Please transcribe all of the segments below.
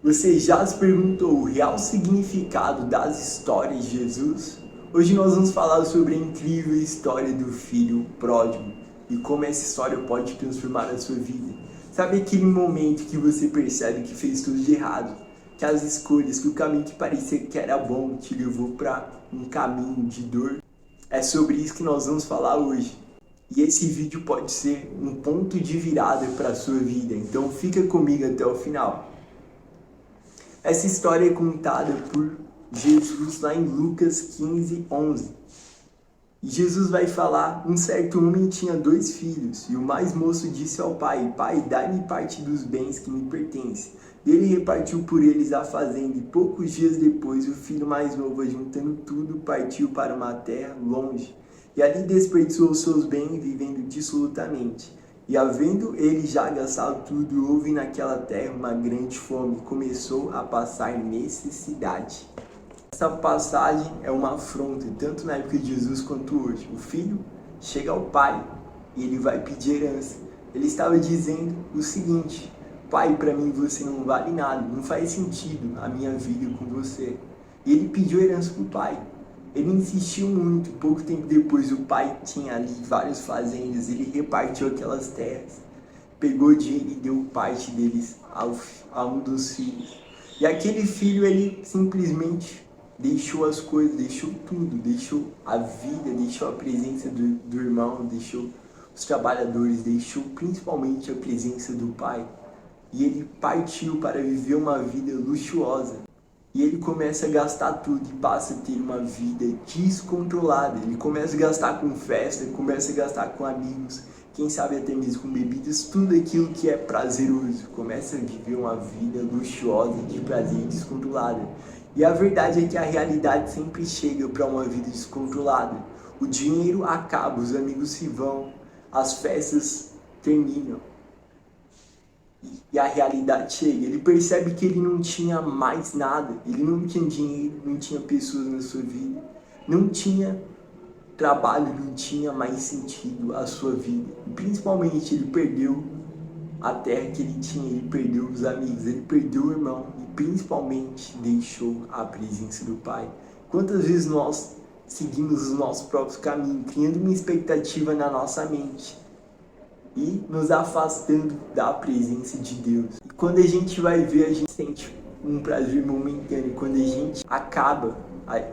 Você já se perguntou o real significado das histórias de Jesus? Hoje nós vamos falar sobre a incrível história do filho pródigo e como essa história pode transformar a sua vida. Sabe aquele momento que você percebe que fez tudo de errado? Que as escolhas, que o caminho que parecia que era bom te levou para um caminho de dor? É sobre isso que nós vamos falar hoje. E esse vídeo pode ser um ponto de virada para a sua vida, então fica comigo até o final. Essa história é contada por Jesus lá em Lucas 15:11. E Jesus vai falar: um certo homem tinha 2 filhos, e o mais moço disse ao pai: Pai, dá-me parte dos bens que me pertencem. E ele repartiu por eles a fazenda, e poucos dias depois o filho mais novo, juntando tudo, partiu para uma terra longe. E ali desperdiçou seus bens, vivendo dissolutamente. E havendo ele já gastado tudo, houve naquela terra uma grande fome, e começou a passar necessidade. Essa passagem é uma afronta, tanto na época de Jesus quanto hoje. O filho chega ao pai e ele vai pedir herança. Ele estava dizendo o seguinte: pai, para mim você não vale nada, não faz sentido a minha vida com você. E ele pediu herança para o pai. Ele insistiu muito, pouco tempo depois o pai tinha ali várias fazendas, ele repartiu aquelas terras, pegou dinheiro e deu parte deles a um dos filhos. E aquele filho, ele simplesmente deixou as coisas, deixou tudo, deixou a vida, deixou a presença do irmão, deixou os trabalhadores, deixou principalmente a presença do pai. E ele partiu para viver uma vida luxuosa. E ele começa a gastar tudo e passa a ter uma vida descontrolada. Ele começa a gastar com festa, ele começa a gastar com amigos, quem sabe até mesmo com bebidas, tudo aquilo que é prazeroso. Começa a viver uma vida luxuosa, de prazer descontrolada. E a verdade é que a realidade sempre chega para uma vida descontrolada. O dinheiro acaba, os amigos se vão, as festas terminam. E a realidade chega, ele percebe que ele não tinha mais nada, ele não tinha dinheiro, não tinha pessoas na sua vida, não tinha trabalho, não tinha mais sentido a sua vida. E principalmente ele perdeu a terra que ele tinha, ele perdeu os amigos, ele perdeu o irmão e principalmente deixou a presença do pai. Quantas vezes nós seguimos os nossos próprios caminhos, criando uma expectativa na nossa mente e nos afastando da presença de Deus. E quando a gente vai ver, a gente sente um prazer momentâneo. Quando a gente acaba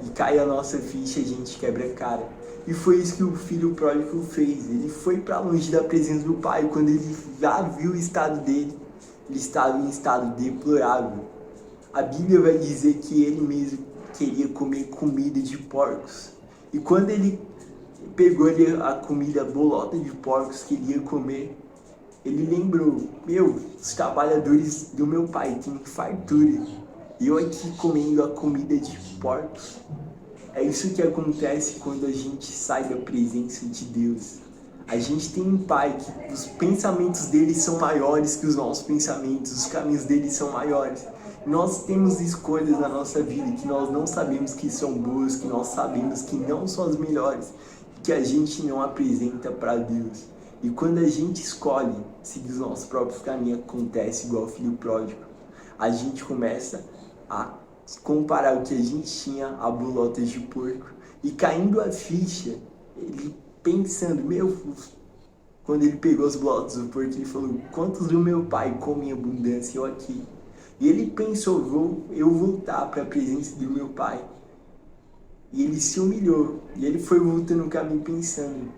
e cai a nossa ficha, a gente quebra a cara. E foi isso que o filho pródigo fez. Ele foi para longe da presença do pai. Quando ele já viu o estado dele, ele estava em estado deplorável. A Bíblia vai dizer que ele mesmo queria comer comida de porcos. E quando ele pegou ali a comida, a bolota de porcos que ele ia comer, ele lembrou: os trabalhadores do meu pai têm fartura, e eu aqui comendo a comida de porcos. É isso que acontece quando a gente sai da presença de Deus. A gente tem um pai que os pensamentos dele são maiores que os nossos pensamentos, os caminhos dele são maiores. Nós temos escolhas na nossa vida que nós não sabemos que são boas, que nós sabemos que não são as melhores, que a gente não apresenta para Deus. E quando a gente escolhe seguir os nossos próprios caminhos, acontece igual o filho pródigo. A gente começa a comparar o que a gente tinha a bolotas de porco e caindo a ficha, ele pensando, quando ele pegou as bolotas do porco, ele falou: quantos do meu pai comem abundância, eu aqui? E ele pensou: eu voltar para a presença do meu pai. E ele se humilhou, e ele foi voltando no caminho pensando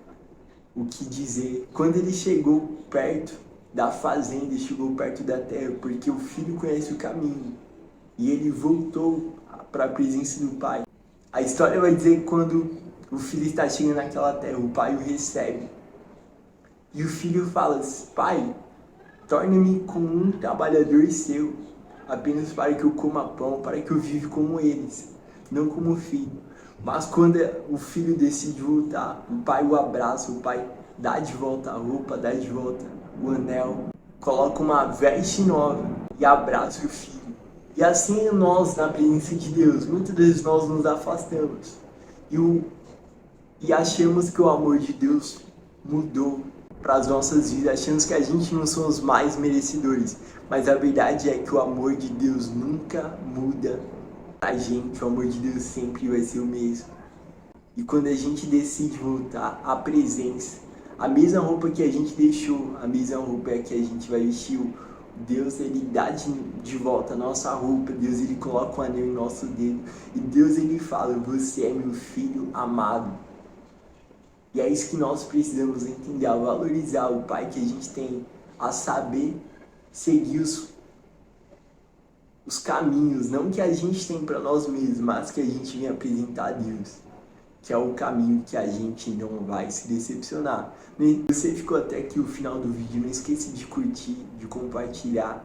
o que dizer. Quando ele chegou perto da fazenda, chegou perto da terra, porque o filho conhece o caminho, e ele voltou para a presença do pai. A história vai dizer que quando o filho está chegando naquela terra, o pai o recebe. E o filho fala: pai, torne-me como um trabalhador seu, apenas para que eu coma pão, para que eu viva como eles, não como filho. Mas quando o filho decide voltar, o pai o abraça, o pai dá de volta a roupa, dá de volta o anel, coloca uma veste nova e abraça o filho. E assim nós, na presença de Deus, muitas vezes nós nos afastamos e achamos que o amor de Deus mudou para as nossas vidas, achamos que a gente não são os mais merecedores, mas a verdade é que o amor de Deus nunca muda a gente, o amor de Deus sempre vai ser o mesmo. E quando a gente decide voltar à presença, a mesma roupa que a gente deixou, a mesma roupa é que a gente vai vestir. Deus, ele dá de volta a nossa roupa, Deus, ele coloca um anel em nosso dedo, e Deus, ele fala, você é meu filho amado. E é isso que nós precisamos entender, a valorizar o Pai que a gente tem, a saber seguir os caminhos, não que a gente tem para nós mesmos, mas que a gente vem apresentar a Deus, que é o caminho que a gente não vai se decepcionar. Se você ficou até aqui o final do vídeo, não esqueça de curtir, de compartilhar.